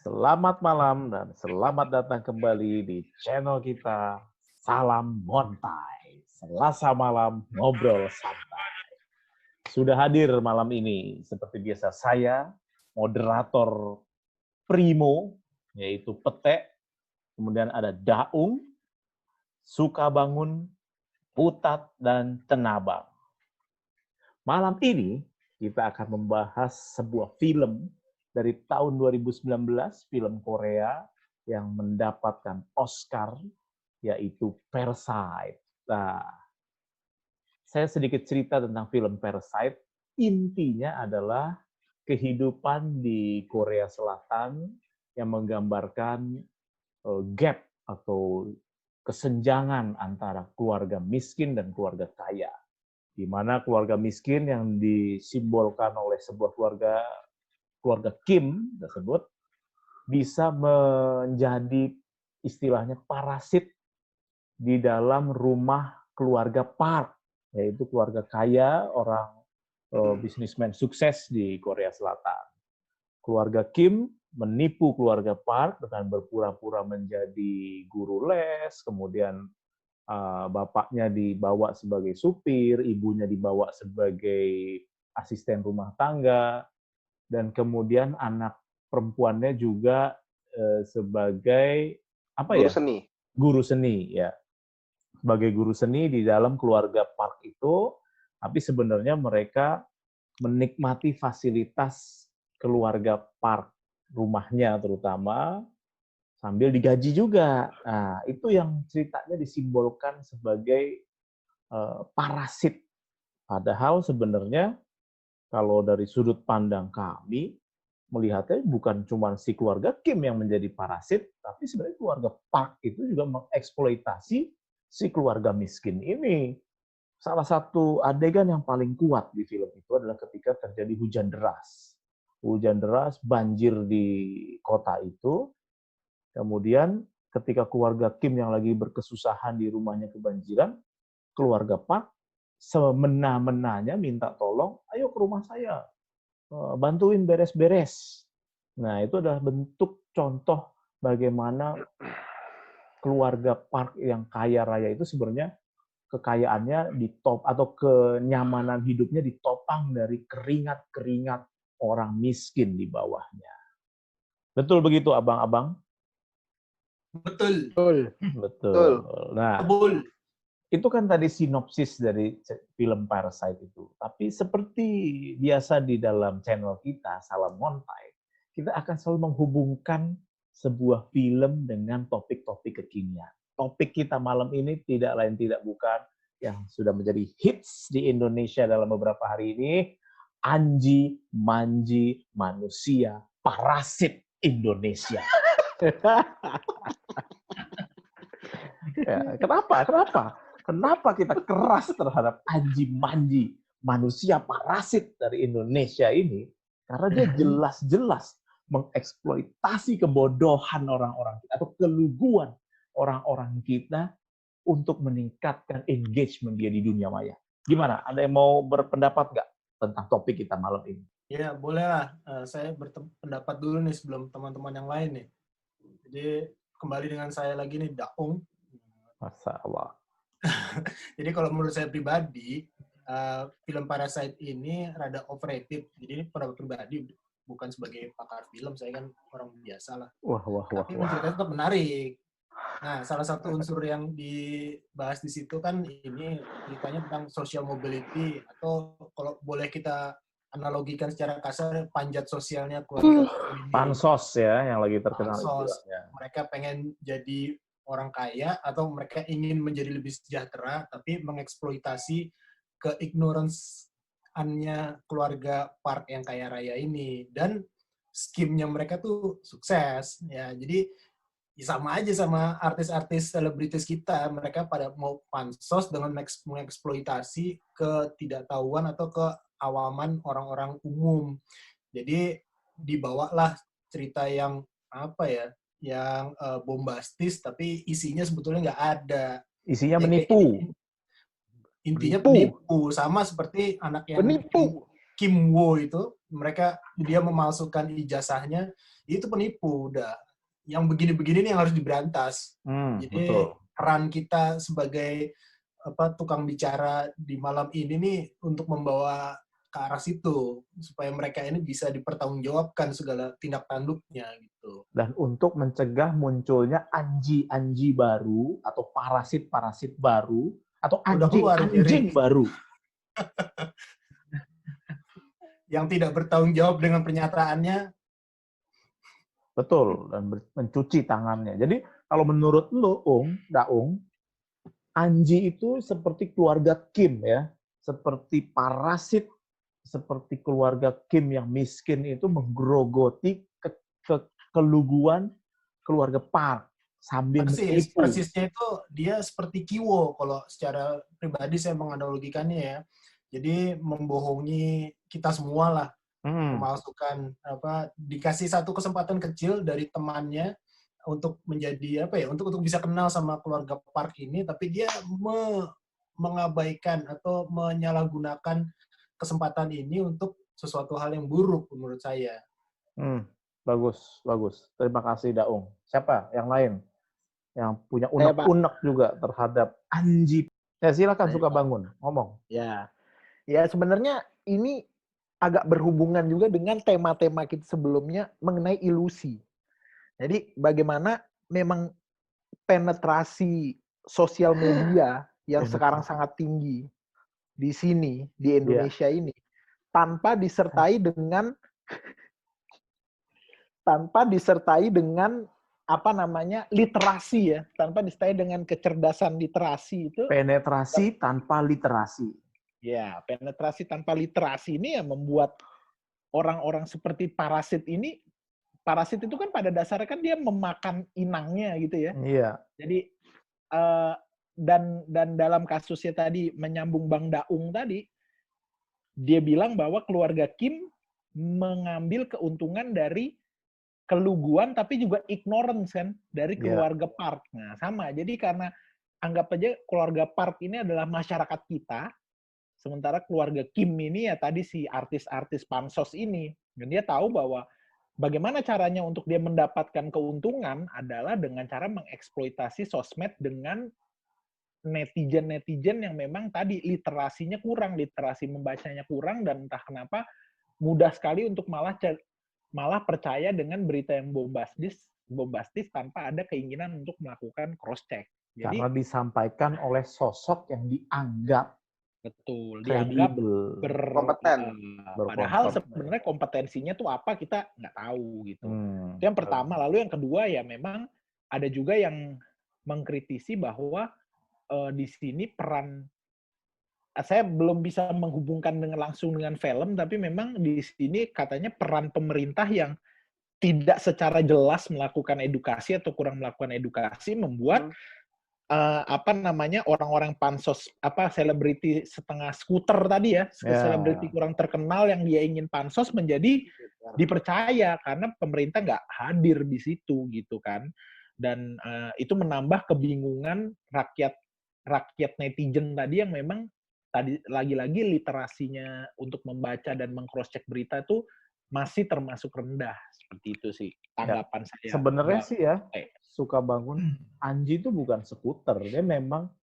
Selamat malam dan selamat datang kembali di channel kita Salam Montai. Selasa malam ngobrol santai. Sudah hadir malam ini seperti biasa saya, moderator Primo, yaitu Petek, kemudian ada Daung, Sukabangun, Putat, dan Tenabang. Malam ini kita akan membahas sebuah film dari tahun 2019, film Korea yang mendapatkan Oscar, yaitu Parasite. Nah, saya sedikit cerita tentang film Parasite. Intinya adalah kehidupan di Korea Selatan yang menggambarkan gap atau kesenjangan antara keluarga miskin dan keluarga kaya, di mana keluarga miskin yang disimbolkan oleh sebuah keluarga Kim tersebut bisa menjadi istilahnya parasit di dalam rumah keluarga Park, yaitu keluarga kaya, orang bisnismen sukses di Korea Selatan. Keluarga Kim menipu keluarga Park dengan berpura-pura menjadi guru les, kemudian bapaknya dibawa sebagai supir, ibunya dibawa sebagai asisten rumah tangga, dan kemudian anak perempuannya juga sebagai apa Guru ya? seni. Guru seni, ya. Sebagai guru seni di dalam keluarga Park itu, tapi sebenarnya mereka menikmati fasilitas keluarga Park, rumahnya terutama, sambil digaji juga. Nah, itu yang ceritanya disimbolkan sebagai parasit. Padahal sebenarnya kalau dari sudut pandang kami, melihatnya bukan cuma si keluarga Kim yang menjadi parasit, tapi sebenarnya keluarga Park itu juga mengeksploitasi si keluarga miskin ini. Salah satu adegan yang paling kuat di film itu adalah ketika terjadi hujan deras. Hujan deras, banjir di kota itu. Kemudian ketika keluarga Kim yang lagi berkesusahan di rumahnya kebanjiran, keluarga Park semena-menanya minta tolong, ayo ke rumah saya, bantuin beres-beres. Nah, itu adalah bentuk contoh bagaimana keluarga Park yang kaya raya itu sebenarnya kekayaannya ditop atau kenyamanan hidupnya ditopang dari keringat-keringat orang miskin di bawahnya. Betul begitu, abang-abang? Betul. Betul. Nah, Betul. itu kan tadi sinopsis dari film Parasite itu. Tapi seperti biasa di dalam channel kita, Salam Montai, kita akan selalu menghubungkan sebuah film dengan topik-topik kekinian. Topik kita malam ini tidak lain tidak bukan yang sudah menjadi hits di Indonesia dalam beberapa hari ini, Anji Manji Manusia Parasit Indonesia. Ya, Kenapa kita keras terhadap Anji Manji Manusia Parasit dari Indonesia ini? Karena dia jelas-jelas mengeksploitasi kebodohan orang-orang kita atau keluguan orang-orang kita untuk meningkatkan engagement dia di dunia maya. Gimana? Ada yang mau berpendapat nggak tentang topik kita malam ini? Ya, bolehlah. Saya berpendapat dulu nih sebelum teman-teman yang lain nih. Jadi, kembali dengan saya lagi nih, Daung. Masya Allah. Jadi, kalau menurut saya pribadi, film Parasite ini rada overrated. Jadi, ini pendapat pribadi, bukan sebagai pakar film. Saya kan orang biasa lah. Tapi ceritanya tetap menarik. Nah, salah satu unsur yang dibahas di situ kan ini ceritanya tentang social mobility, atau kalau boleh kita analogikan secara kasar, panjat sosialnya keluarga ini. Pansos ya, yang lagi terkenal Pansos. istilahnya. Mereka pengen jadi orang kaya atau mereka ingin menjadi lebih sejahtera, tapi mengeksploitasi keignorance-annya keluarga Park yang kaya raya ini. Dan skimnya mereka tuh sukses. Ya, jadi sama aja sama artis-artis selebritis kita. Mereka pada mau pansos dengan mengeksploitasi ketidaktahuan atau keawaman orang-orang umum. Jadi dibawalah cerita yang apa ya, yang bombastis, tapi isinya sebetulnya nggak ada. Isinya menipu. Intinya penipu. Sama seperti anak yang Penipu. Kim Woo itu, dia memalsukan ijazahnya, itu penipu udah. Yang begini-begini nih yang harus diberantas. Jadi Betul. peran kita sebagai tukang bicara di malam ini nih untuk membawa ke arah situ supaya mereka ini bisa dipertanggungjawabkan segala tindak tanduknya gitu. Dan untuk mencegah munculnya anji-anji baru atau parasit-parasit baru atau Udah keluar ini, anjing-anjing Rick, baru. yang tidak bertanggung jawab dengan pernyataannya. Betul, dan mencuci tangannya. Jadi kalau menurut lu, Daung, Anji itu seperti keluarga Kim ya, seperti parasit, seperti keluarga Kim yang miskin itu menggerogoti keluguan keluarga Park sambil menipu. Persisnya itu dia seperti Kiwo kalau secara pribadi saya menganalogikannya ya. Jadi membohongi kita semua lah. Memalsukan dikasih satu kesempatan kecil dari temannya untuk menjadi untuk bisa kenal sama keluarga Park ini, tapi dia mengabaikan atau menyalahgunakan kesempatan ini untuk sesuatu hal yang buruk menurut saya. Bagus. Terima kasih Daung. Siapa yang lain yang punya unek-unek juga terhadap Anji? Ya silakan Sukabangun ngomong. Ya sebenarnya ini agak berhubungan juga dengan tema-tema kita sebelumnya mengenai ilusi. Jadi bagaimana memang penetrasi sosial media yang sekarang sangat tinggi di sini, di Indonesia ini, tanpa disertai dengan literasi ya, tanpa disertai dengan kecerdasan literasi itu. Penetrasi tanpa literasi. Ya, penetrasi tanpa literasi ini yang membuat orang-orang seperti parasit ini, parasit itu kan pada dasarnya kan dia memakan inangnya gitu ya. Iya. Jadi dan dalam kasusnya tadi menyambung Bang Daung tadi, dia bilang bahwa keluarga Kim mengambil keuntungan dari keluguan tapi juga ignorance kan dari keluarga Park. Nah, sama. Jadi karena anggap aja keluarga Park ini adalah masyarakat kita, sementara keluarga Kim ini ya tadi si artis-artis pansos ini. Dan dia tahu bahwa bagaimana caranya untuk dia mendapatkan keuntungan adalah dengan cara mengeksploitasi sosmed dengan netizen-netizen yang memang tadi literasinya kurang, literasi membacanya kurang, dan entah kenapa mudah sekali untuk malah percaya dengan berita yang bombastis tanpa ada keinginan untuk melakukan cross check. Jadi, karena disampaikan oleh sosok yang dianggap dianggap berkompeten. Padahal sebenarnya kompetensinya tuh apa kita nggak tahu gitu. Itu yang pertama. Lalu yang kedua ya memang ada juga yang mengkritisi bahwa di sini peran, saya belum bisa menghubungkan langsung dengan film, tapi memang di sini katanya peran pemerintah yang tidak secara jelas melakukan edukasi atau kurang melakukan edukasi membuat orang-orang pansos selebriti setengah skuter tadi ya, selebriti kurang terkenal yang dia ingin pansos menjadi dipercaya karena pemerintah nggak hadir di situ gitu kan. Dan itu menambah kebingungan rakyat netizen tadi yang memang tadi lagi-lagi literasinya untuk membaca dan meng-cross-check berita itu masih termasuk rendah. Seperti itu sih tanggapan saya. Sebenarnya sih ya, Sukabangun, Anji itu bukan skuter. Dia memang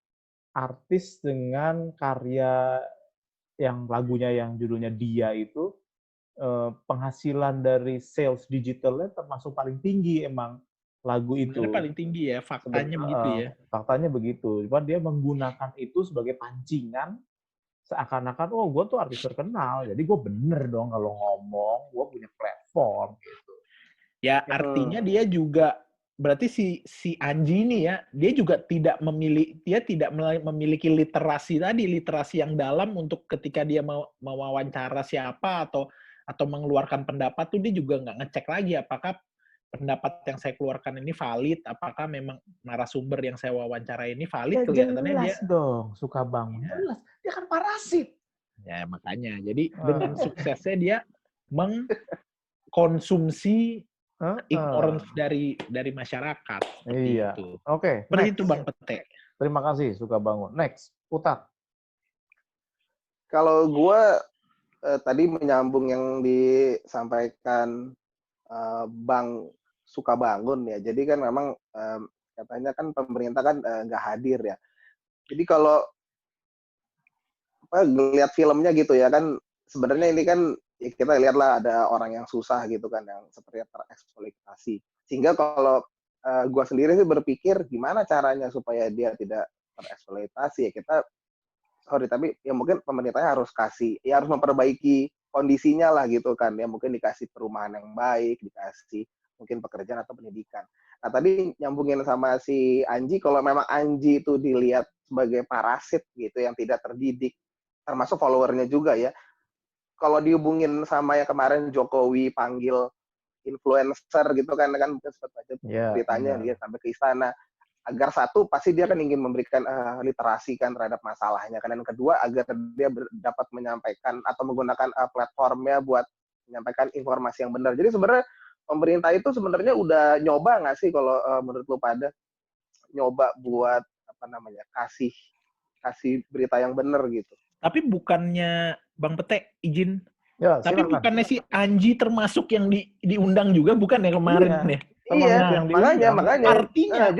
artis dengan karya yang lagunya yang judulnya Dia itu, penghasilan dari sales digitalnya termasuk paling tinggi emang lagu itu. Sebenarnya paling tinggi ya, faktanya begitu ya. Faktanya begitu. Cuma dia menggunakan itu sebagai pancingan, seakan-akan, gue tuh artis terkenal, jadi gue bener dong kalau ngomong, gue punya platform. Gitu. Ya artinya dia juga, berarti si Anji ini ya, dia juga tidak memiliki literasi tadi, literasi yang dalam untuk ketika dia mau mewawancara siapa atau mengeluarkan pendapat tuh dia juga nggak ngecek lagi apakah pendapat yang saya keluarkan ini valid, apakah memang narasumber yang saya wawancara ini valid. Ya, kelihatannya jelas dia dong, Sukabangun. Ya. Jelas, dia kan parasit. Ya makanya, jadi dengan suksesnya dia mengkonsumsi ignorance dari masyarakat. Iya. Itu. Oke. Seperti itu Bang Pete. Terima kasih Sukabangun. Next, Utat. Kalau gue tadi menyambung yang disampaikan Bang Sukabangun ya. Jadi kan memang katanya kan pemerintah kan nggak hadir ya. Jadi kalau ngelihat filmnya gitu ya kan, sebenarnya ini kan ya kita lihatlah ada orang yang susah gitu kan, yang seperti tereksploitasi. Sehingga kalau gua sendiri sih berpikir gimana caranya supaya dia tidak tereksploitasi ya, tapi ya mungkin pemerintahnya harus harus memperbaiki kondisinya lah gitu kan ya, mungkin dikasih perumahan yang baik, dikasih mungkin pekerjaan atau pendidikan. Nah tadi nyambungin sama si Anji, kalau memang Anji itu dilihat sebagai parasit gitu yang tidak terdidik, termasuk followernya juga ya. Kalau dihubungin sama yang kemarin Jokowi panggil influencer gitu kan mungkin sempat baca beritanya dia sampai ke istana, agar satu pasti dia kan ingin memberikan literasi kan terhadap masalahnya kan, dan kedua agar dia dapat menyampaikan atau menggunakan platformnya buat menyampaikan informasi yang benar. Jadi sebenarnya pemerintah itu sebenarnya udah nyoba nggak sih kalau menurut lu pada nyoba buat kasih berita yang benar gitu? Tapi bukannya Bang Pete izin? Ya, tapi bukannya si Anji termasuk yang diundang juga, bukan ya kemarin ya? Iya, makanya. Artinya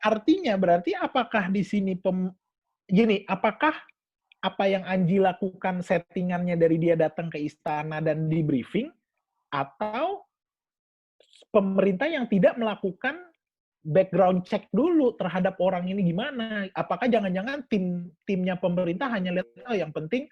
artinya berarti apakah di sini apakah apa yang Anji lakukan settingannya dari dia datang ke istana dan di briefing, atau pemerintah yang tidak melakukan background check dulu terhadap orang ini gimana? Apakah jangan-jangan timnya pemerintah hanya lihat yang penting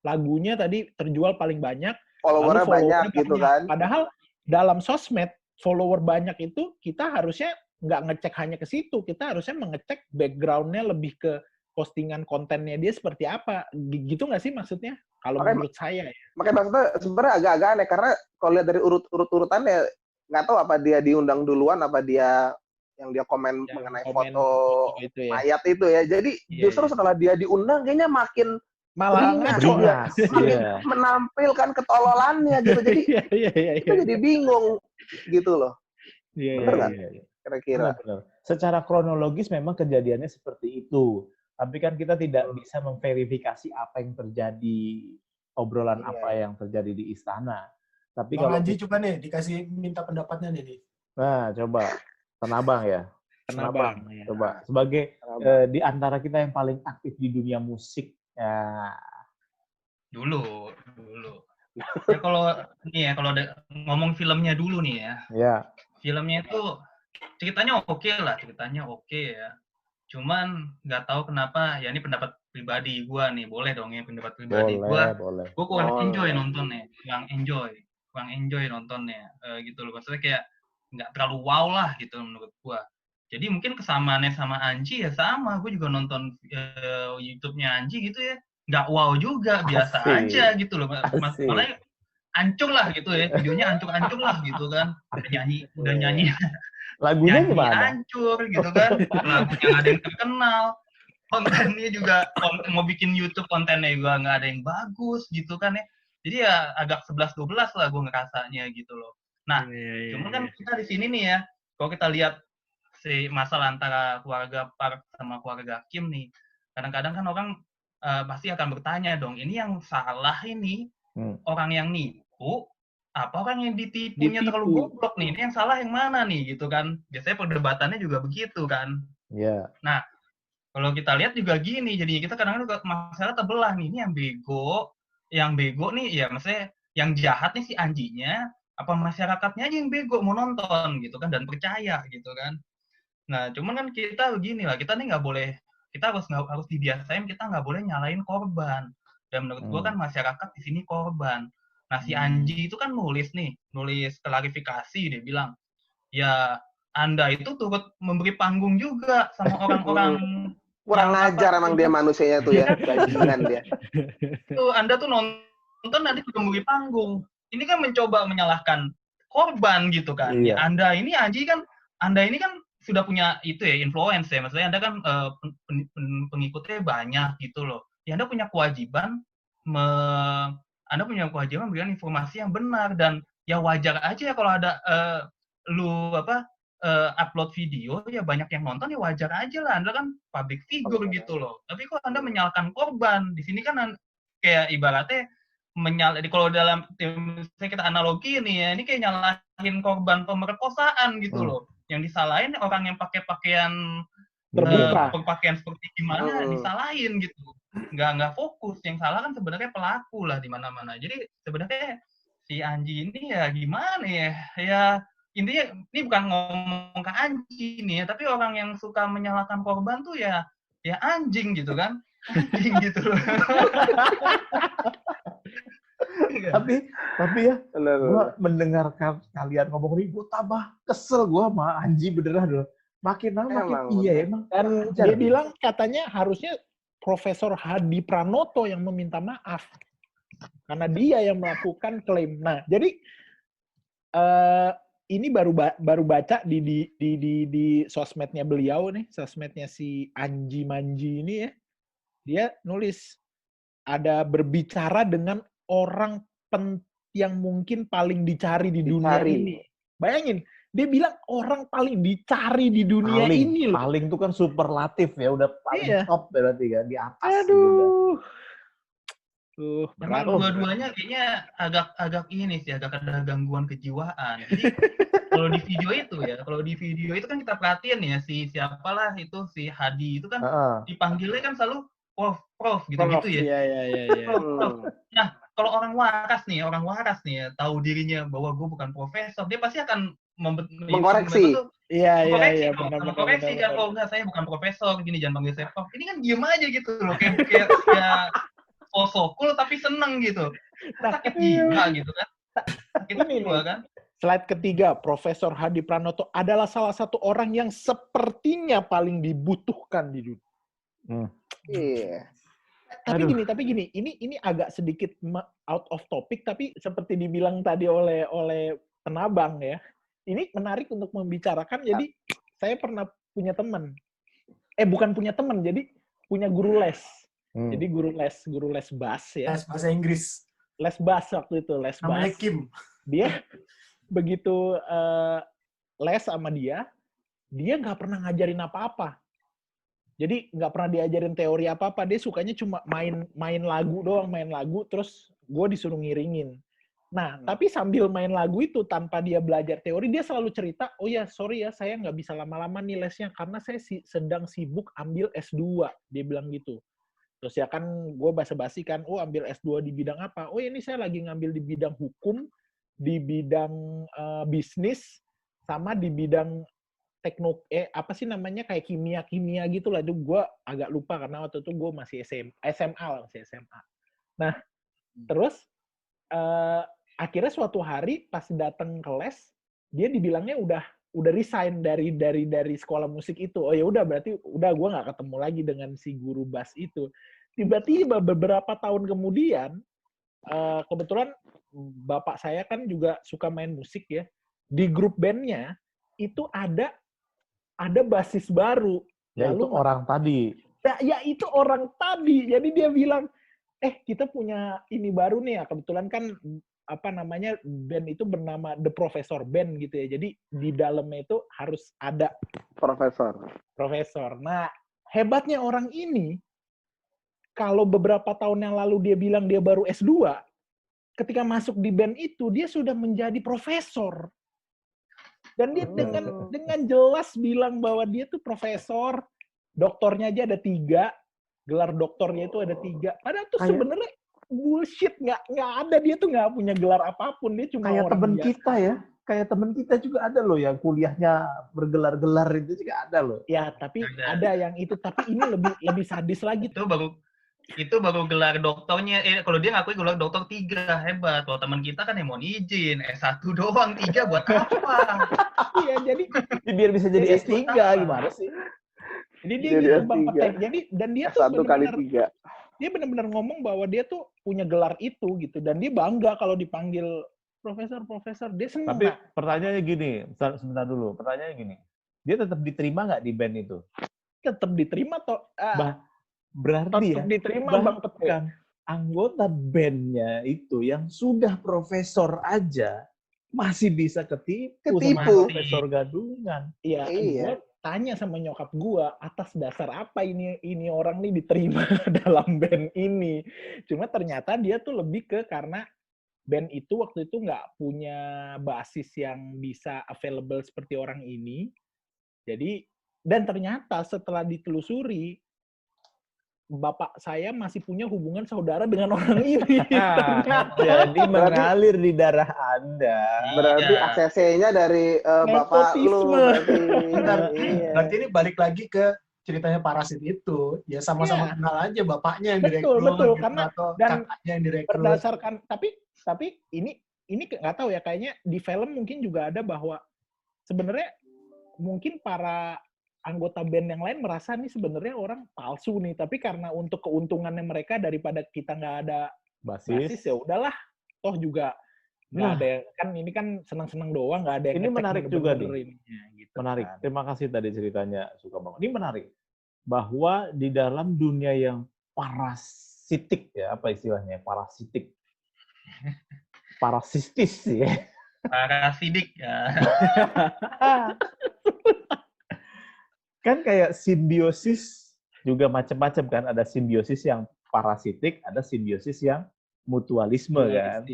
lagunya tadi terjual paling banyak, followernya banyak gitu kan? Padahal dalam sosmed follower banyak itu kita harusnya nggak ngecek hanya ke situ, kita harusnya mengecek background-nya lebih ke postingan kontennya dia seperti apa, gitu nggak sih maksudnya? Kalau menurut saya ya. Makanya maksudnya sebenarnya agak-agak aneh karena kalau lihat dari urutannya nggak tahu apa dia diundang duluan, apa dia yang dia komen mengenai foto itu ya. Mayat itu ya. Jadi justru setelah dia diundang kayaknya malah ngaco menampilkan ketololannya gitu. Jadi kita jadi bingung gitu loh. Benar nggak? Kira-kira. Benar. Secara kronologis memang kejadiannya seperti itu. Tapi kan kita tidak bisa memverifikasi apa yang terjadi, obrolan apa yang terjadi di istana. Tapi Bang Anji coba nih dikasih minta pendapatnya nih. Nah, coba. Tenabang ya. Tenabang. Coba. Sebagai di antara kita yang paling aktif di dunia musik. Ya. Dulu. Ya kalau ngomong filmnya dulu nih ya. Ya. Filmnya itu ceritanya oke ya. Cuman nggak tahu kenapa, ya ini pendapat pribadi gue nih, boleh dong ya pendapat pribadi gue. Gue kurang enjoy nontonnya, kurang enjoy nontonnya, gitu loh. Maksudnya kayak nggak terlalu wow lah gitu menurut gue. Jadi mungkin kesamaannya sama Anji ya sama, gue juga nonton YouTube-nya Anji gitu ya, nggak wow juga, biasa aja gitu loh. Malah ancur lah gitu ya, videonya ancur-ancur lah gitu kan, udah nyanyi. Lagunya gimana? Hancur gitu kan, lagunya nggak ada yang terkenal, kontennya juga mau bikin YouTube kontennya juga nggak ada yang bagus gitu kan ya, jadi ya agak 11-12 lah gue ngerasanya gitu loh. Nah, cuman kan kita di sini nih ya, kalau kita lihat si masalah antara keluarga Park sama keluarga Kim nih, kadang-kadang kan orang pasti akan bertanya dong, ini yang salah ini orang yang nipu apa orang yang ditipunya terlalu goblok nih, ini yang salah yang mana nih gitu kan, biasanya perdebatannya juga begitu kan. Nah kalau kita lihat juga gini, jadi kita kadang-kadang masalah terbelah nih, ini yang bego nih ya, maksudnya yang jahat nih si Anjinya apa masyarakatnya aja yang bego mau nonton gitu kan dan percaya gitu kan. Nah cuman kan kita begini lah, kita nih nggak boleh, kita harus dibiasain, kita nggak boleh nyalain korban, dan menurut gua kan masyarakat di sini korban. Nah, si Anji itu kan nulis klarifikasi, dia bilang, ya Anda itu turut memberi panggung juga sama orang-orang kurang ajar emang dia manusianya tuh ya, bajingan dia. Tuh, Anda tuh nonton nanti juga memberi panggung. Ini kan mencoba menyalahkan korban gitu kan. Ya, Anda ini kan sudah punya itu ya, influence ya, maksudnya Anda kan pengikutnya banyak gitu loh. Ya Anda punya kewajiban memberikan informasi yang benar, dan ya wajar aja kalau ada upload video ya banyak yang nonton, ya wajar aja lah, Anda kan public figure gitu loh. Tapi kok Anda menyalahkan korban? Di sini kan kayak ibaratnya kalau dalam misalnya kita analogi nih ya, ini kayak nyalahin korban pemerkosaan gitu loh. Yang disalahin orang yang pakai pakaian terbuka, pakaian seperti gimana disalahin gitu. Nggak fokus. Yang salah kan sebenarnya pelaku lah di mana-mana. Jadi sebenarnya si Anji ini ya gimana ya? Ya intinya ini bukan ngomong ke Anji nih ya, tapi orang yang suka menyalahkan korban tuh ya anjing gitu kan. Anjing gitu loh. tapi ya, gue mendengarkan kalian ngomong ini, gue tambah kesel gue sama Anji beneran loh. Makin lama makin iya emang. Dan dia bilang katanya harusnya Profesor Hadi Pranoto yang meminta maaf karena dia yang melakukan klaim. Nah, jadi ini baru baca di sosmednya beliau nih, sosmednya si Anji Manji ini ya. Dia nulis ada berbicara dengan orang yang mungkin paling dicari di dunia ini. Bayangin, dia bilang orang paling dicari di dunia ini loh. Paling itu kan superlatif ya, udah paling top berarti kan, di atas. Aduh. Memang dua-duanya kayaknya agak ini sih, agak ada gangguan kejiwaan. Jadi kalau di video itu kan kita perhatiin ya, siapalah itu si Hadi itu kan dipanggilnya kan selalu prof gitu-gitu ya. Iya. Prof. Nah, kalau orang waras nih ya, tahu dirinya bahwa gue bukan profesor, dia pasti akan mengkoreksi. Iya. Mengkoreksi kan, oh enggak, saya bukan profesor, gini, jangan panggil saya prof. Ini kan diem aja gitu loh, kayak sokul tapi seneng gitu. Sakit jiwa gitu kan. Sakit jiwa kan. Slide ketiga, Profesor Hadi Pranoto adalah salah satu orang yang sepertinya paling dibutuhkan di dunia. Iya. Tapi gini, ini agak sedikit out of topic, tapi seperti dibilang tadi oleh penabang ya, ini menarik untuk membicarakan. Jadi saya pernah punya teman, bukan punya teman, jadi punya guru les. Jadi guru les bass ya. Les bahasa Inggris. Les bass waktu itu, les bass. Namanya Kim. Dia begitu les sama dia nggak pernah ngajarin apa-apa. Jadi nggak pernah diajarin teori apa-apa. Dia sukanya cuma main lagu doang, terus gue disuruh ngiringin. Nah, tapi sambil main lagu itu tanpa dia belajar teori, dia selalu cerita, oh ya sorry ya, saya nggak bisa lama-lama nih lesnya karena saya sedang sibuk ambil S2. Dia bilang gitu. Terus ya kan gue basa-basi kan, oh ambil S2 di bidang apa? Oh ini saya lagi ngambil di bidang hukum, di bidang bisnis, sama di bidang apa sih namanya, kayak kimia gitu lah. Itu gue agak lupa karena waktu itu gue masih SMA. Nah, terus akhirnya suatu hari pas datang ke les, dia dibilangnya udah resign dari sekolah musik itu. Oh ya udah, berarti udah gue nggak ketemu lagi dengan si guru bass itu. Tiba-tiba beberapa tahun kemudian, kebetulan bapak saya kan juga suka main musik ya. Di grup bandnya itu ada basis baru. Ya itu orang tadi. Ya itu orang tadi. Jadi dia bilang, kita punya ini baru nih ya. Kebetulan kan band itu bernama The Professor Band gitu ya. Jadi di dalamnya itu harus ada profesor. Nah, hebatnya orang ini, kalau beberapa tahun yang lalu dia bilang dia baru S2, ketika masuk di band itu dia sudah menjadi profesor. Dan dia dengan jelas bilang bahwa dia tuh profesor, doktornya aja ada 3, gelar doktornya itu ada 3. Padahal tuh sebenarnya bullshit, nggak ada, dia tuh nggak punya gelar apapun, dia cuma kayak orang temen biasa. Kita ya, kayak temen kita juga ada loh yang kuliahnya bergelar-gelar, itu juga ada loh. Ya tapi ada yang itu, tapi ini lebih sadis lagi. Itu baru gelar doktornya. Kalau dia ngakui gelar doktor 3, hebat. Kalau teman kita kan yang mau izin S1 doang, 3 buat apa? Iya, jadi biar bisa jadi S3 gimana sih? Jadi dia gitu Bang Petek. Jadi dan dia tuh 1 kali 3. Dia benar-benar ngomong bahwa dia tuh punya gelar itu gitu, dan dia bangga kalau dipanggil profesor. Dia senang. Tapi pertanyaannya gini, sebentar dulu. Pertanyaannya gini, dia tetap diterima nggak di band itu? Tetap diterima toh. Berarti tetap diterima Bang Petek. Anggota bandnya itu yang sudah profesor aja masih bisa ketipu. Sama profesor gadungan. Iya. tanya sama nyokap gue, atas dasar apa ini orang nih diterima dalam band ini. Cuma ternyata dia tuh lebih ke karena band itu waktu itu nggak punya basis yang bisa available seperti orang ini. Jadi, dan ternyata setelah ditelusuri, bapak saya masih punya hubungan saudara dengan orang ini. Jadi mengalir di darah Anda. Berarti Iya. ACC-nya dari bapak lu. Nepotisme. Benar. Iya. Berarti ini balik lagi ke ceritanya Parasit itu. Ya sama-sama Iya. kenal aja bapaknya yang Betul, direkrut betul. gitu, Karena- atau dan kakaknya yang direkrut. Berdasarkan, tapi ini nggak tahu ya, kayaknya di film mungkin juga ada bahwa sebenarnya mungkin para anggota band yang lain merasa nih sebenarnya orang palsu nih, tapi karena untuk keuntungannya mereka daripada kita nggak ada basis, ya udahlah, toh juga nggak Nah. ada kan, ini kan senang-senang doang, nggak ada yang Ini ngecek menarik bener-bener juga nih. ininya, gitu Menarik. kan. Terima kasih tadi ceritanya Sukamana. Ini menarik. Bahwa di dalam dunia yang parasitik ya, apa istilahnya? Parasitik. Parasitis ya. Parasidik ya. Kan kayak simbiosis juga macam-macam kan. Ada simbiosis yang parasitik, ada simbiosis yang mutualisme kan.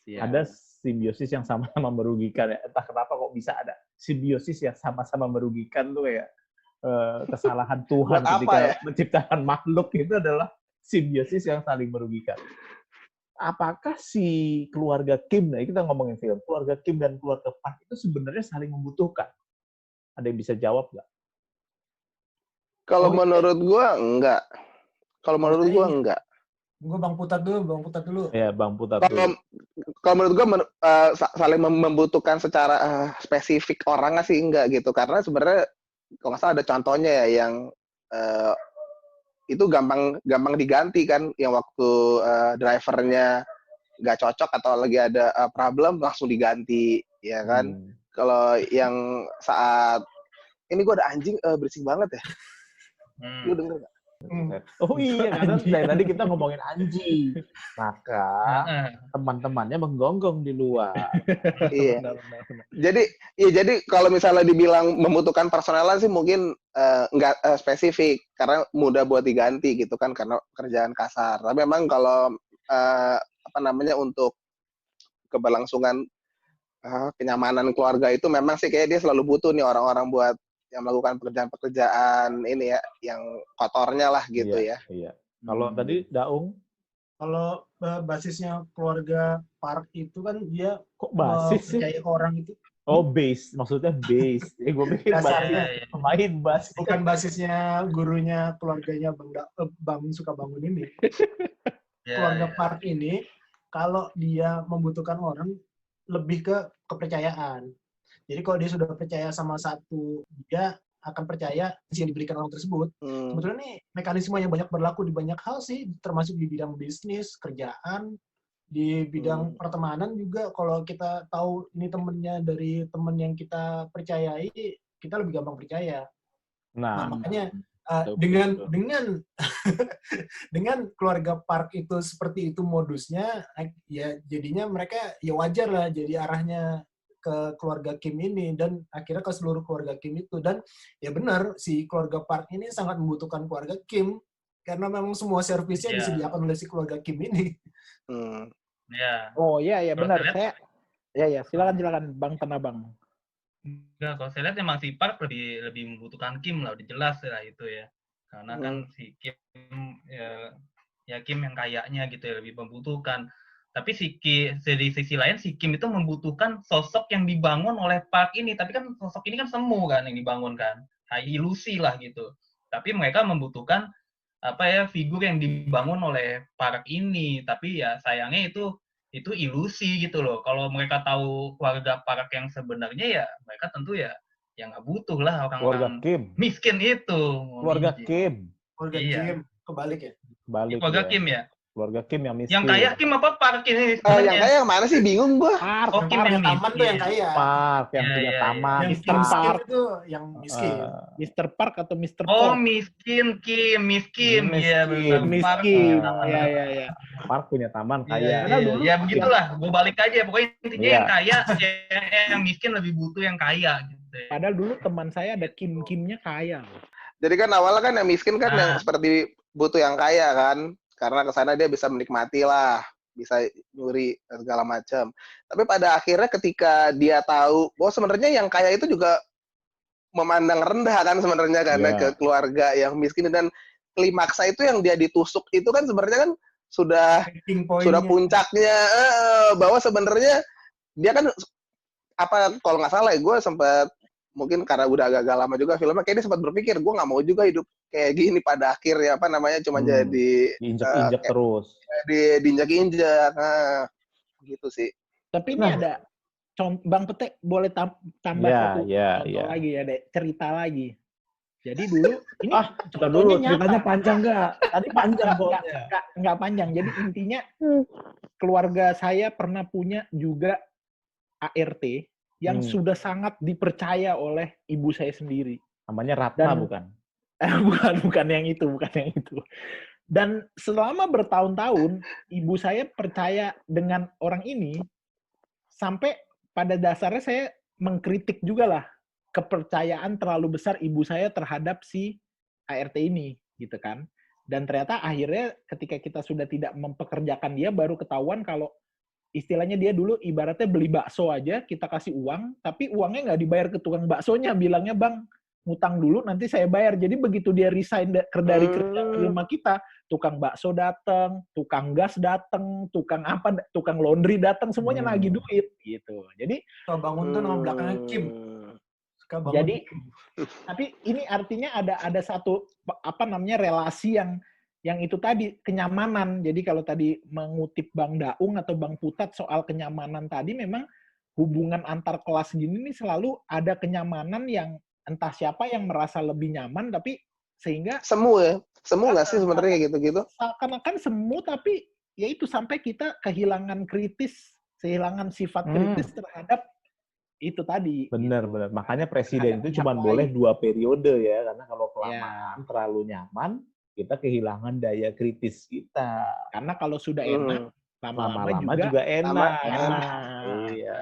Ya. Ada simbiosis yang sama-sama merugikan ya. Entah kenapa kok bisa ada simbiosis yang sama-sama merugikan tuh kayak kesalahan Tuhan Buat apa ketika ya? menciptakan makhluk itu adalah simbiosis yang saling merugikan. Apakah si keluarga Kim, nah kita ngomongin film, keluarga Kim dan keluarga Park itu sebenarnya saling membutuhkan? Ada yang bisa jawab nggak? Kalau Oh, menurut gua enggak. Kalau menurut gua enggak. Gue Bang Putat dulu. Ya, Bang Putat Kalau dulu. kalau menurut gua saling membutuhkan secara spesifik orang sih enggak gitu. Karena sebenarnya kalau nggak salah ada contohnya ya yang itu gampang diganti kan, yang waktu drivernya nggak cocok atau lagi ada problem langsung diganti ya kan. Kalau yang saat ini gua ada anjing berisik banget ya. Lu denger nggak? Oh iya, karena dari tadi kita ngomongin anjing. Maka teman-temannya menggonggong di luar. Iya. Benar. Jadi kalau misalnya dibilang membutuhkan personalan sih mungkin nggak spesifik karena mudah buat diganti gitu kan karena kerjaan kasar. Tapi memang kalau untuk keberlangsungan kenyamanan keluarga itu memang sih kayak dia selalu butuh nih orang-orang buat yang melakukan pekerjaan-pekerjaan ini ya yang kotornya lah gitu ya. Iya. Kalau tadi Daung, Kalau basisnya keluarga Park itu kan dia kok basis sih? percaya orang itu Oh, bass. Maksudnya bass. Gue pikir Dasarnya. pemain bass. bukan basisnya gurunya keluarganya Bang Sukabangun ini. Keluarga Park ini kalau dia membutuhkan orang lebih ke kepercayaan. Jadi kalau dia sudah percaya sama satu, dia akan percaya yang diberikan orang tersebut. Sebetulnya nih mekanisme yang banyak berlaku di banyak hal sih, termasuk di bidang bisnis, kerjaan, di bidang pertemanan juga. Kalau kita tahu ini temennya dari temen yang kita percayai, kita lebih gampang percaya. Nah makanya dengan keluarga Park itu seperti itu modusnya, ya jadinya mereka ya wajar lah jadi arahnya ke keluarga Kim ini dan akhirnya ke seluruh keluarga Kim itu. Dan ya benar si keluarga Park ini sangat membutuhkan keluarga Kim karena memang semua servisnya disediakan oleh si keluarga Kim ini. Oh iya benar. Saya silakan Bang Tanabang. Enggak, kalau saya lihat emang si Park lebih membutuhkan Kim lah, udah jelas lah itu ya. Karena kan si Kim ya Kim yang kayaknya gitu ya lebih membutuhkan. Tapi di sisi lain si Kim itu membutuhkan sosok yang dibangun oleh Park ini. Tapi kan sosok ini kan semu kan yang dibangun kan. Ilusi lah gitu. Tapi mereka membutuhkan figur yang dibangun oleh Park ini. Tapi ya sayangnya itu ilusi gitu loh. Kalau mereka tahu keluarga Park yang sebenarnya ya mereka tentu ya nggak butuh lah orang-orang miskin itu. Keluarga Kim. Keluarga Kim. Kebalik ya? Kebalik keluarga ya. Kim ya? Keluarga Kim yang miskin. Yang kaya Kim apa Park ini? Yang kaya yang mana sih? Bingung gua. Kim yang taman tuh yang kaya. Park yang punya taman. Yang Park itu yang miskin. Mr. Park atau Mr. Park? Oh, miskin Kim. Iya benar. Miskin. Iya. Park punya taman kaya. Ya begitulah. Gue balik aja. Pokoknya intinya yang kaya, yang miskin lebih butuh yang kaya gitu Padahal dulu teman saya ada Kim-Kimnya kaya loh. Jadi kan awalnya kan yang miskin kan yang Nah. seperti butuh yang kaya kan, karena ke sana dia bisa menikmati lah, bisa nyuri dan segala macam. Tapi pada akhirnya ketika dia tahu bahwa sebenarnya yang kaya itu juga memandang rendah kan sebenarnya karena Iya. ke keluarga yang miskin, dan klimaksa itu yang dia ditusuk itu kan sebenarnya kan sudah Breaking sudah point-nya. puncaknya, bahwa sebenarnya dia kan apa, kalau nggak salah ya, gue sempat, mungkin karena udah agak lama juga filmnya, kayak dia sempat berpikir gue nggak mau juga hidup kayak gini pada akhirnya, apa namanya, cuma jadi Diinjek-injek kayak terus. diinjak-injak, gitu sih. Tapi ini Nah. ada Bang Pete boleh tambah Ya, satu ya, contoh ya. lagi ya, Dek. Cerita lagi. Jadi dulu ini Kita dulu, contohnya ceritanya nyata. panjang nggak? Tadi panjang pokoknya. Nggak panjang. Jadi intinya keluarga saya pernah punya juga ART yang sudah sangat dipercaya oleh ibu saya sendiri. Namanya Ratna Dan- bukan? bukan yang itu. Dan selama bertahun-tahun ibu saya percaya dengan orang ini, sampai pada dasarnya saya mengkritik juga lah kepercayaan terlalu besar ibu saya terhadap si ART ini, gitu kan. Dan ternyata akhirnya ketika kita sudah tidak mempekerjakan dia, baru ketahuan kalau istilahnya dia dulu ibaratnya beli bakso aja, kita kasih uang, tapi uangnya nggak dibayar ke tukang baksonya, bilangnya, "Bang, ngutang dulu, nanti saya bayar." Jadi begitu dia resign dari kerja di rumah kita, tukang bakso datang, tukang gas datang, tukang laundry datang, semuanya nagih duit gitu. Jadi Suka bangun tuh nama belakangnya Kim. Suka bangun. Jadi, tapi ini artinya ada satu relasi yang itu tadi, kenyamanan. Jadi kalau tadi mengutip Bang Daung atau Bang Putat soal kenyamanan tadi, memang hubungan antar kelas gini nih selalu ada kenyamanan yang entah siapa yang merasa lebih nyaman, tapi sehingga Semu nggak sih sebenarnya kayak gitu-gitu? seakan-akan semu, tapi ya itu sampai kita kehilangan sifat kritis terhadap itu tadi. Benar. Makanya presiden Terhadap itu cuma pihak boleh lain. 2 periode ya, karena kalau kelamaan terlalu nyaman, kita kehilangan daya kritis kita. Karena kalau sudah enak, lama-lama juga enak. Iya.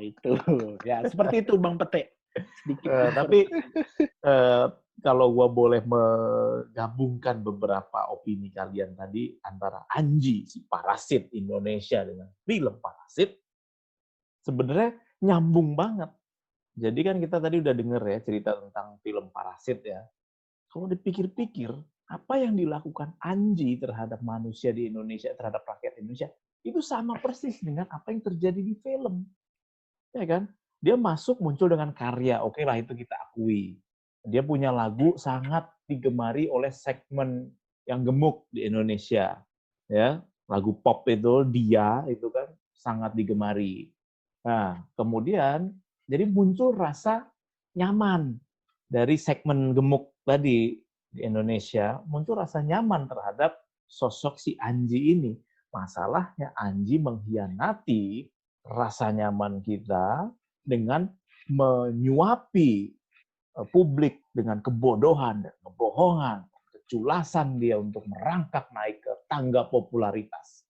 Itu. Ya, seperti itu Bang Pete. Sedikit. Tapi kalau gua boleh menggabungkan beberapa opini kalian tadi antara Anji, si parasit Indonesia, dengan film Parasit, sebenarnya nyambung banget. Jadi kan kita tadi udah denger ya cerita tentang film Parasit ya. Kalau dipikir-pikir, apa yang dilakukan Anji terhadap manusia di Indonesia, terhadap rakyat Indonesia, itu sama persis dengan apa yang terjadi di film. Ya kan? Dia masuk muncul dengan karya, oke lah itu kita akui. Dia punya lagu sangat digemari oleh segmen yang gemuk di Indonesia. Ya, lagu pop itu, Dia itu kan sangat digemari. Nah, kemudian jadi muncul rasa nyaman dari segmen gemuk tadi di Indonesia, muncul rasa nyaman terhadap sosok si Anji ini. Masalahnya Anji mengkhianati rasa nyaman kita dengan menyuapi publik dengan kebodohan dan kebohongan, keculasan dia untuk merangkak naik ke tangga popularitas.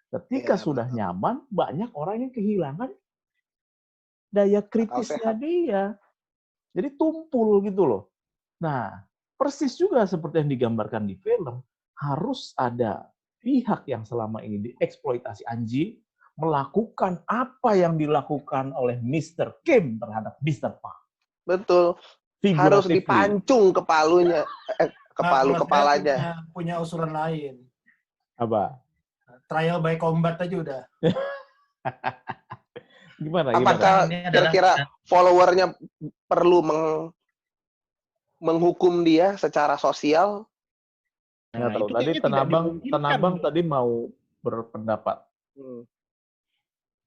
Ketika sudah nyaman, banyak orang yang kehilangan daya kritisnya dia. Jadi tumpul gitu loh. Nah, persis juga seperti yang digambarkan di film, harus ada pihak yang selama ini dieksploitasi Anji, melakukan apa yang dilakukan oleh Mr. Kim terhadap Mr. Park. Betul. Harus dipancung kepalanya. Punya usulan lain. Apa? Trial by combat aja udah. Gimana? Apakah kira-kira followernya perlu menghukum dia secara sosial? Nggak tahu. Tadi Tenabang tadi mau berpendapat.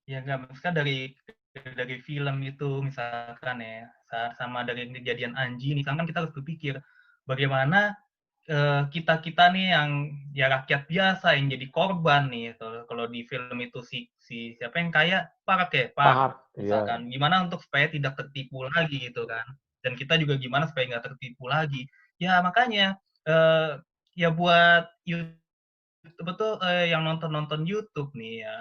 Ya nggak, maksudnya dari film itu misalkan ya, sama dari kejadian Anji, misalkan kita harus berpikir bagaimana kita nih yang ya rakyat biasa yang jadi korban nih. Kalau di film itu si siapa yang kaya, Park misalkan, gimana untuk supaya tidak tertipu lagi gitu kan, dan kita juga gimana supaya nggak tertipu lagi. Ya makanya ya buat YouTube betul yang nonton YouTube nih ya,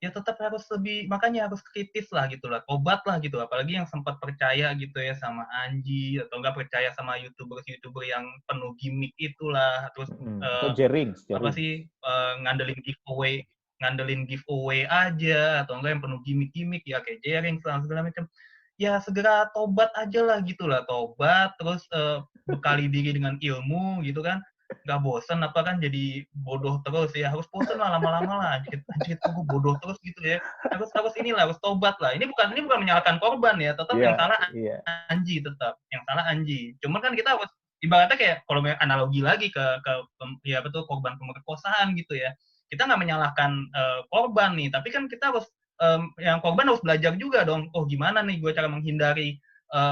ya tetap harus lebih, makanya harus kritis lah gitu lah, tobat lah gitu, apalagi yang sempat percaya gitu ya sama Anji, atau enggak percaya sama YouTuber yang penuh gimmick itulah, terus Atau Jerings. apa sih, ngandelin giveaway aja, atau enggak yang penuh gimmick-gimmick ya kayak Jering segala macam. Ya segera tobat aja lah gitu lah, tobat terus bekali diri dengan ilmu gitu kan. Nggak bosan apa kan jadi bodoh terus ya, harus bosan lah lama-lama lah, anjir gue bodoh terus gitu ya, harus inilah, harus tobat lah. Ini bukan menyalahkan korban ya, tetap yang salah Anji, tetap yang salah Anji. Cuman kan kita harus ibaratnya kayak kalau analogi lagi ke ya betul, korban pemerkosaan gitu ya, kita nggak menyalahkan korban nih, tapi kan kita harus yang korban harus belajar juga dong, oh gimana nih gue cara menghindari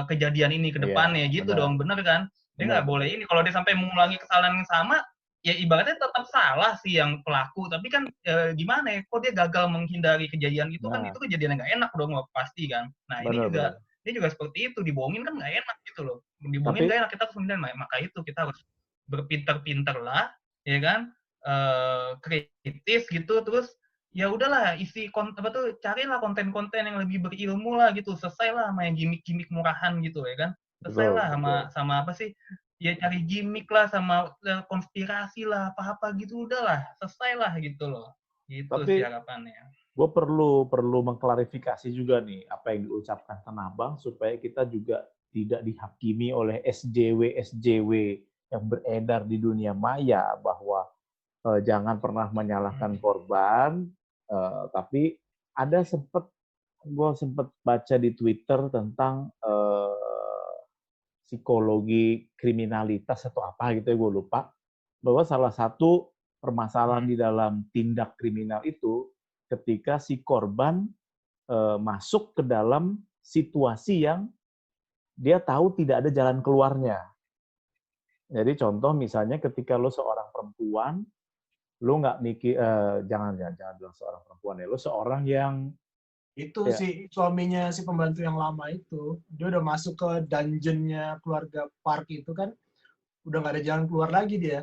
kejadian ini ke depannya gitu dong, bener kan? Dia nggak boleh ini, kalau dia sampai mengulangi kesalahan yang sama, ya ibaratnya tetap salah sih yang pelaku, tapi kan gimana ya, kok dia gagal menghindari kejadian itu kan, itu kejadian yang nggak enak dong, pasti kan. Nah ini juga seperti itu, dibohongin kan nggak enak gitu loh, dibohongin nggak enak, kita harus menghindari, maka itu kita harus berpinter-pinter lah, ya kan, kritis gitu, terus ya udahlah carilah konten-konten yang lebih berilmu lah gitu, selesai lah sama yang gimmick-gimmick murahan gitu ya kan. Selesai lah sama apa sih, ya cari gimmick lah, sama konspirasi lah, apa-apa gitu, udahlah selesai lah gitu loh. Gitu sih harapannya. Gue perlu mengklarifikasi juga nih apa yang diucapkan Tenabang, supaya kita juga tidak dihakimi oleh SJW yang beredar di dunia maya bahwa jangan pernah menyalahkan korban, tapi ada gue sempat baca di Twitter tentang psikologi kriminalitas atau apa gitu ya, gue lupa, bahwa salah satu permasalahan di dalam tindak kriminal itu ketika si korban masuk ke dalam situasi yang dia tahu tidak ada jalan keluarnya. Jadi contoh misalnya ketika lo seorang perempuan, lo nggak mikir, jangan bilang seorang perempuan ya, lo seorang yang itu si suaminya si pembantu yang lama itu, dia udah masuk ke dungeonnya keluarga Park itu kan, udah nggak ada jalan keluar lagi dia.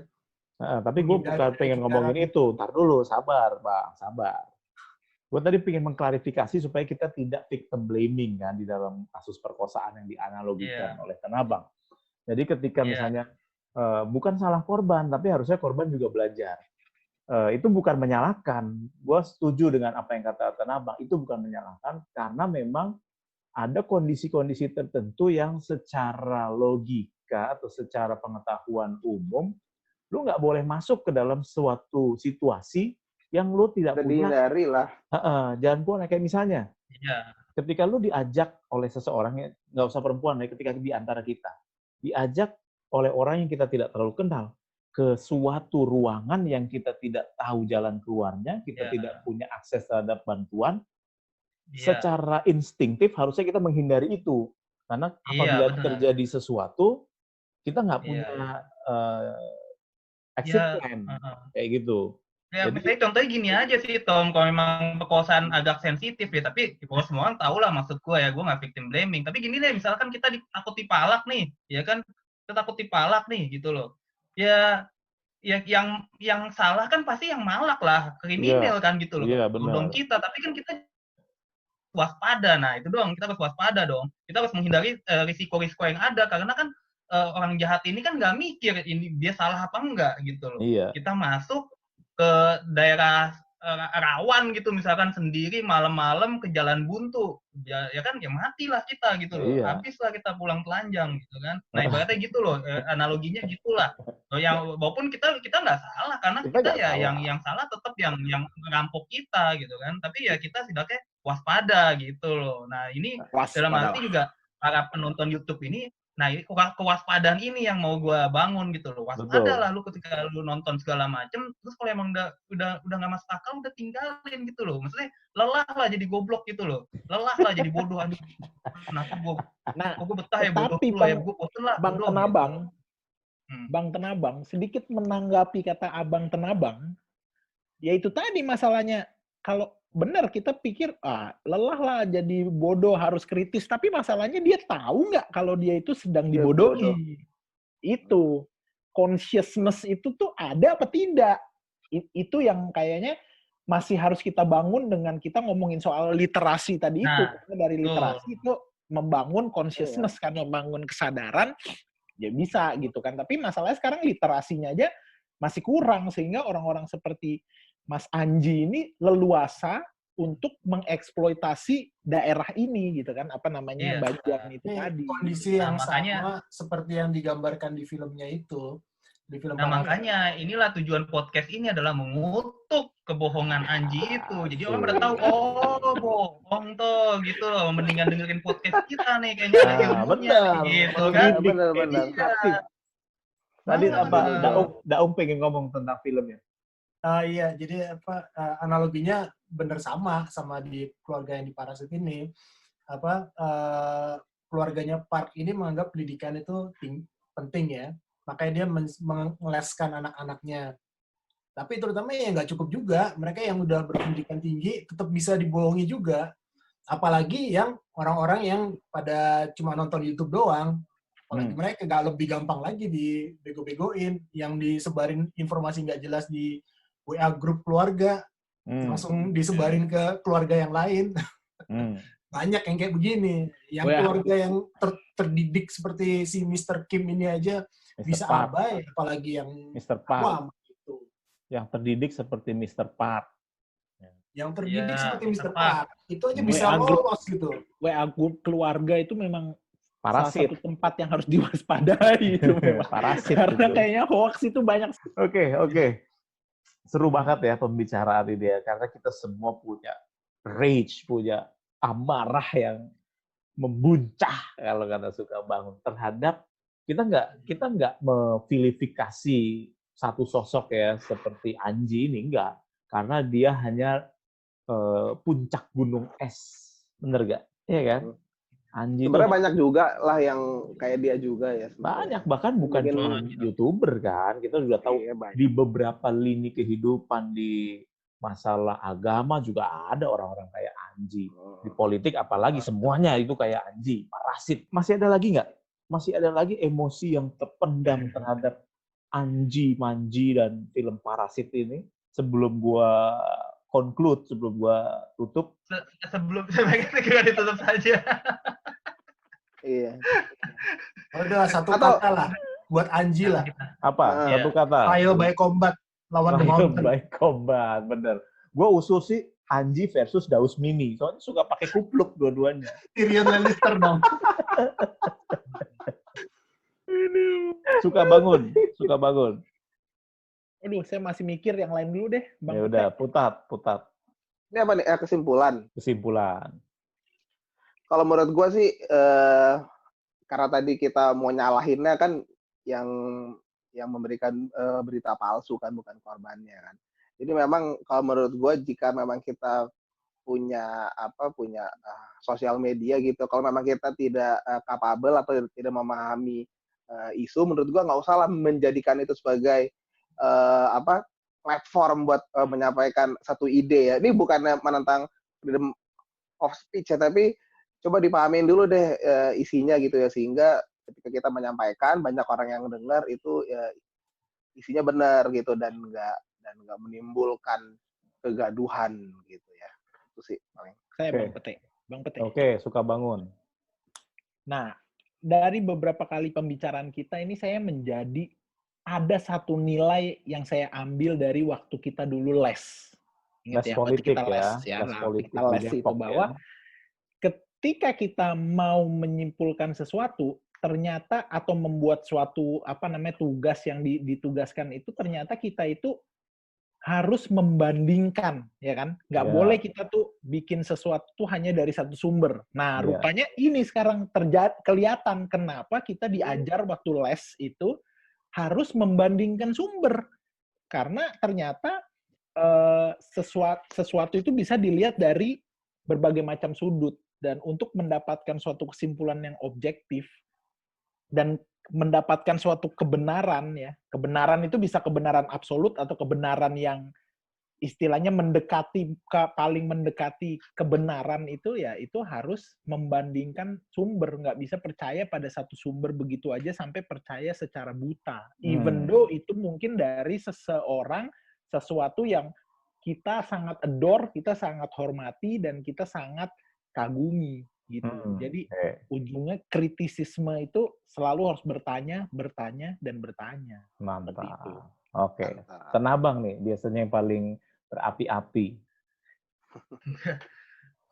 Tapi gue bukan pengen ngomongin itu, ntar dulu, sabar Bang, sabar. Gue tadi pengen mengklarifikasi supaya kita tidak victim blaming kan di dalam kasus perkosaan yang dianalogikan oleh Tenabang. Jadi ketika misalnya bukan salah korban, tapi harusnya korban juga belajar. Itu bukan menyalahkan. Gue setuju dengan apa yang kata Tenabang. Itu bukan menyalahkan, karena memang ada kondisi-kondisi tertentu yang secara logika atau secara pengetahuan umum, lu nggak boleh masuk ke dalam suatu situasi yang lu tidak punya. Dihindari lah. Jangan punya, kayak misalnya, ketika lu diajak oleh seseorang, nggak usah perempuan ya, ketika di antara kita, diajak oleh orang yang kita tidak terlalu kenal, ke suatu ruangan yang kita tidak tahu jalan keluarnya, kita tidak punya akses terhadap bantuan, secara instingtif harusnya kita menghindari itu. Karena apabila terjadi sesuatu, kita nggak punya exit plan, kayak gitu. Ya, misalnya contohnya gini aja sih, Tom, kalau memang perkosaan agak sensitif ya, tapi semua orang tahu lah maksud gue ya, gue nggak victim blaming. Tapi gini deh, misalkan kita takut dipalak nih, ya kan, kita takut dipalak nih, gitu loh. Ya yang salah kan pasti yang malak lah, kriminal kan gitu loh. Dong kita, tapi kan kita waspada. Nah, itu doang, kita harus waspada dong. Kita harus menghindari risiko-risiko yang ada, karena kan orang jahat ini kan nggak mikir ini dia salah apa enggak gitu loh. Kita masuk ke daerah rawan gitu, misalkan sendiri malam-malam ke jalan buntu, ya kan, ya matilah kita gitu loh, habislah kita pulang telanjang gitu kan. Nah ibaratnya gitu loh, analoginya gitulah. Yang walaupun kita nggak salah, karena kita ya salah. yang salah tetap yang ngerampok kita gitu kan. Tapi ya kita setidaknya waspada gitu loh. Nah ini dalam arti juga para penonton YouTube ini, nah ini kewaspadaan ini yang mau gue bangun gitu loh. Waspada lah lu ketika lu nonton segala macem, terus kalau emang udah nggak masuk akal, udah tinggalin gitu loh. Maksudnya lelah lah jadi goblok gitu loh, lelah lah jadi bodoh. Aduh, kenapa gue betah ya bodoh dulu ya, gue bosen lah. Bang Tenabang, Bang Tenabang sedikit menanggapi kata Abang Tenabang, yaitu tadi masalahnya, kalau benar kita pikir lelah lah jadi bodoh, harus kritis, tapi masalahnya dia tahu nggak kalau dia itu sedang dibodohi. Itu consciousness itu tuh ada apa tidak, itu yang kayaknya masih harus kita bangun dengan kita ngomongin soal literasi tadi itu. Nah, Karena dari literasi itu membangun consciousness kan, membangun kesadaran, ya bisa gitu kan. Tapi masalahnya sekarang literasinya aja masih kurang, sehingga orang-orang seperti Mas Anji ini leluasa untuk mengeksploitasi daerah ini gitu kan, apa namanya, Iya. Banjar itu Ini tadi. kondisi yang makanya- sama seperti yang digambarkan di filmnya itu. Di film Nah, Parasit. makanya inilah tujuan podcast ini adalah mengutuk kebohongan Anji itu. Jadi orang pada tahu, bohong tuh, gitu loh. Mendingan dengerin podcast kita nih, kayaknya ada ilmunya, benar. gitu kan. Benar. Iya. Tadi Nah, apa? betul. Daung pengen ngomong tentang filmnya. Iya, jadi analoginya benar sama di keluarga yang di Parasit ini. Keluarganya Park ini menganggap pendidikan itu penting ya. Makanya dia mengeleskan anak-anaknya. Tapi terutama ya nggak cukup juga. Mereka yang udah berpendidikan tinggi tetap bisa dibohongi juga. Apalagi yang orang-orang yang pada cuma nonton YouTube doang. Apalagi mereka nggak lebih gampang lagi dibego-begoin. Yang disebarin informasi nggak jelas di WA grup keluarga. Langsung disebarin ke keluarga yang lain. Banyak yang kayak begini. Yang keluarga yang terdidik seperti si Mr. Kim ini aja bisa abai, apalagi yang Mr. Park. Gitu. Yang terdidik seperti Mr. Park. Yang terdidik seperti Mr. Park. Park. Itu aja bisa lolos gitu. WA grup keluarga itu memang Parasit. salah satu tempat yang harus diwaspadai itu memang. Parasit. Karena kayaknya hoax itu banyak. Oke. Seru banget ya pembicaraan ini ya. Karena kita semua punya rage, punya amarah yang membuncah kalau kata suka bangun terhadap kita nggak memvilifikasi satu sosok ya seperti Anji ini, enggak, karena dia hanya puncak gunung es, bener nggak? Iya kan? Anji sebenarnya banyak juga lah yang kayak dia juga ya. Banyak, bahkan bukan cuma YouTuber kan, kita juga tahu di beberapa lini kehidupan, di masalah agama juga ada orang-orang kayak Anji. Di politik apalagi semuanya itu kayak Anji. Parasit. Masih ada lagi nggak? Masih ada lagi emosi yang terpendam terhadap Anji, Manji, dan film Parasit ini? Sebelum gua conclude, sebelum gua tutup. Sebelum segera ditutup saja. Iya. Udah satu kata lah buat Anji lah. Apa? Satu kata. Trial by combat lawan The Mountain. Trial by combat, bener. Gue usul sih Anji versus Daus Mini. Soalnya suka pakai kupluk dua-duanya. Tyrion Lannister dong. Suka bangun. Aduh, saya masih mikir yang lain dulu deh, Bang. Ya udah, putat. Ini apa nih? Kesimpulan. Kalau menurut gue sih, karena tadi kita mau nyalahinnya kan yang memberikan berita palsu kan, bukan korbannya kan. Jadi memang kalau menurut gue, jika memang kita punya sosial media gitu, kalau memang kita tidak capable atau tidak memahami isu, menurut gue nggak usah lah menjadikan itu sebagai platform buat menyampaikan satu ide ya. Ini bukannya menentang freedom of speech ya, tapi coba dipahamin dulu deh isinya gitu ya, sehingga ketika kita menyampaikan banyak orang yang dengar itu ya isinya benar gitu, dan nggak menimbulkan kegaduhan gitu ya. Itu sih paling. Saya Bang Pete. Oke, suka bangun. Nah, dari beberapa kali pembicaraan kita ini saya menjadi ada satu nilai yang saya ambil dari waktu kita dulu les. Les politik kita les kita les itu bahwa ketika kita mau menyimpulkan sesuatu, ternyata atau membuat suatu tugas yang ditugaskan itu, ternyata kita itu harus membandingkan, ya kan? Nggak boleh kita tuh bikin sesuatu hanya dari satu sumber. Nah, rupanya ini sekarang kelihatan kenapa kita diajar waktu les itu harus membandingkan sumber. Karena ternyata sesuatu itu bisa dilihat dari berbagai macam sudut. Dan untuk mendapatkan suatu kesimpulan yang objektif dan mendapatkan suatu kebenaran, ya, kebenaran itu bisa kebenaran absolut atau kebenaran yang istilahnya paling mendekati kebenaran itu, ya itu harus membandingkan sumber. Nggak bisa percaya pada satu sumber begitu aja sampai percaya secara buta. Even though itu mungkin dari seseorang sesuatu yang kita sangat adore, kita sangat hormati, dan kita sangat kagumi gitu. Jadi ujungnya kritisisme itu selalu harus bertanya, dan bertanya. Mantap. Seperti itu. Oke. Tenabang nih biasanya yang paling berapi-api.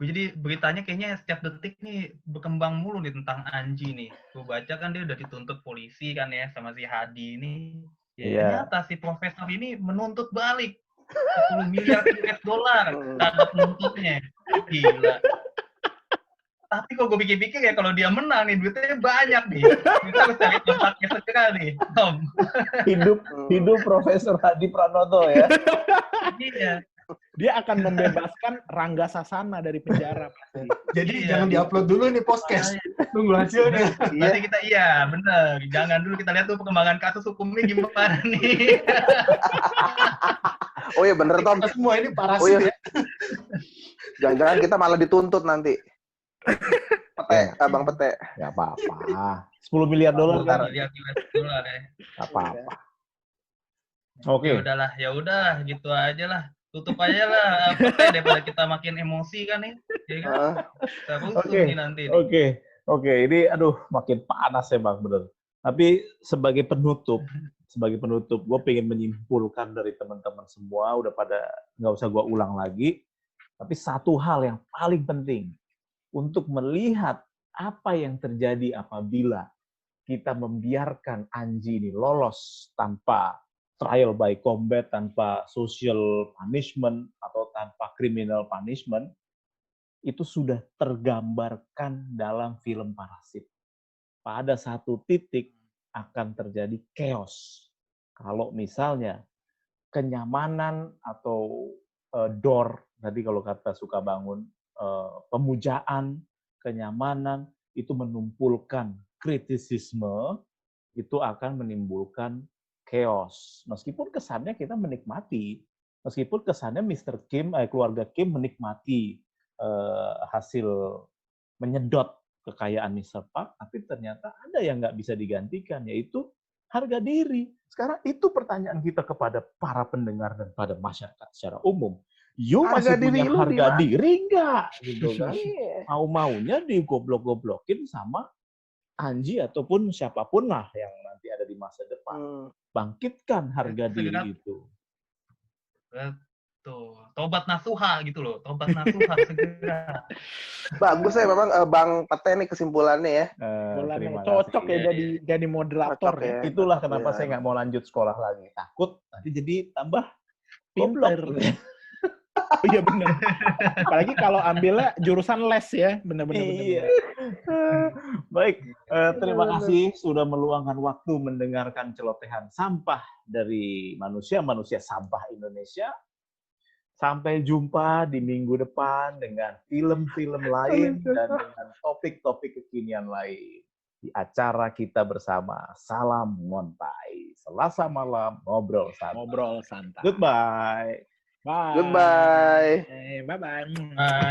Jadi beritanya kayaknya setiap detik nih berkembang mulu nih tentang Anji nih. Gue baca kan dia udah dituntut polisi kan ya sama si Hadi ini. Ya, ternyata si profesor ini menuntut balik 10 miliar US dollar terhadap penuntutnya. Gila. Tapi kok gue pikir-pikir ya kalau dia menang nih duitnya banyak nih. Kita harus cari tempatnya segera nih, Tom. Hidup Profesor Hadi Pranoto ya. Iya. Dia akan membebaskan Rangga Sasana dari penjara pasti. Jadi jangan diupload dulu nih podcast. Tunggu hasilnya. Berarti kita bener. Jangan dulu kita lihat tuh perkembangan kasus hukumnya gimana nih. Oh iya bener Tom. Semua ini parasit ya. Jangan-jangan kita malah dituntut nanti. Pete, Abang Pete. Gak apa-apa. 10 miliar dolar kan? 10 miliar dolar ya. Gak apa-apa. Oke. Ya udah, gitu aja lah. Tutup aja lah, Pete, daripada kita makin emosi kan nih. Ya kan? Kita rusuh nih nanti. Oke. Ini aduh makin panas ya Bang, bener. Tapi sebagai penutup, gue pengen menyimpulkan dari teman-teman semua, udah pada nggak usah gue ulang lagi. Tapi satu hal yang paling penting, untuk melihat apa yang terjadi apabila kita membiarkan Anji ini lolos tanpa trial by combat, tanpa social punishment, atau tanpa criminal punishment, itu sudah tergambarkan dalam film Parasit. Pada satu titik akan terjadi chaos. Kalau misalnya kenyamanan atau door, tadi kalau kata Sukabangun, pemujaan, kenyamanan, itu menumpulkan kritisisme, itu akan menimbulkan chaos. Meskipun kesannya kita menikmati, meskipun kesannya Mr. Kim, keluarga Kim menikmati hasil menyedot kekayaan Mr. Park, tapi ternyata ada yang nggak bisa digantikan, yaitu harga diri. Sekarang itu pertanyaan kita kepada para pendengar dan pada masyarakat secara umum. You masih punya harga diri nggak? Gitu kan? Mau-maunya digoblok-goblokin sama Anji ataupun siapapun lah yang nanti ada di masa depan. Bangkitkan harga diri itu. Betul. Tobat nasuha gitu loh. Tobat nasuha segera. Bagus ya memang Bang Pete nih kesimpulannya ya. Cocok ya jadi moderator ya. Itulah kenapa saya nggak mau lanjut sekolah lagi. Takut nanti jadi tambah pinter. Oh iya benar. Apalagi kalau ambilnya jurusan les ya, benar-benar. Iya. Baik, terima kasih sudah meluangkan waktu mendengarkan celotehan sampah dari manusia sampah Indonesia. Sampai jumpa di minggu depan dengan film-film lain dan dengan topik-topik kekinian lain di acara kita bersama Salam Montai. Selasa malam ngobrol santai. Goodbye. Bye. Goodbye. Bye-bye. Bye.